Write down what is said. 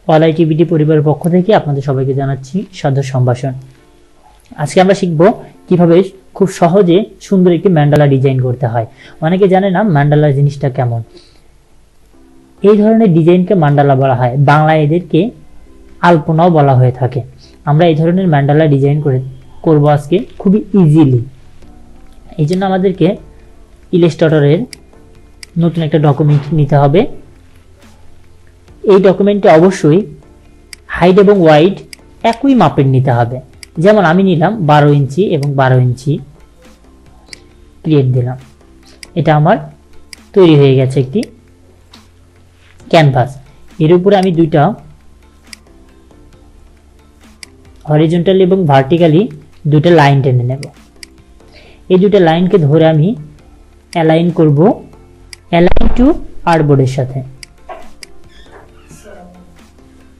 All ITBD পরিবারের পক্ষ থেকে আপনাদের সবাইকে জানাচ্ছি সাদর সম্ভাষণ। আজকে আমরা শিখব কিভাবে খুব সহজে সুন্দর একটি ম্যান্ডালা ডিজাইন করতে হয়। অনেকে জানে না ম্যান্ডালা জিনিসটা কেমন। এই ধরনের ডিজাইনকে ম্যান্ডালা বলা হয়, বাংলায় এদেরকে আলপনাও বলা হয়ে থাকে। আমরা এই ধরনের ম্যান্ডালা ডিজাইন করব আজকে খুবই ইজিলি। এই জন্য আমাদেরকে ইলাস্ট্রেটরের নতুন একটা ডকুমেন্ট নিতে হবে। এই ডকুমেন্টে অবশ্যই হাইট এবং ওয়াইড একই মাপের নিতে হবে। যেমন আমি নিলাম 12 ইঞ্চি এবং 12 ইঞ্চি, ক্রিয়েট দিলাম। এটা আমার তৈরি হয়ে গেছে একটি ক্যানভাস। এর উপরে আমি দুইটা হরিজন্টালি এবং ভার্টিক্যালি দুটো লাইন টেনে নেব। এই দুটো লাইনকে ধরে আমি অ্যালাইন করব, অ্যালাইন টু আর্টবোর্ডের সাথে।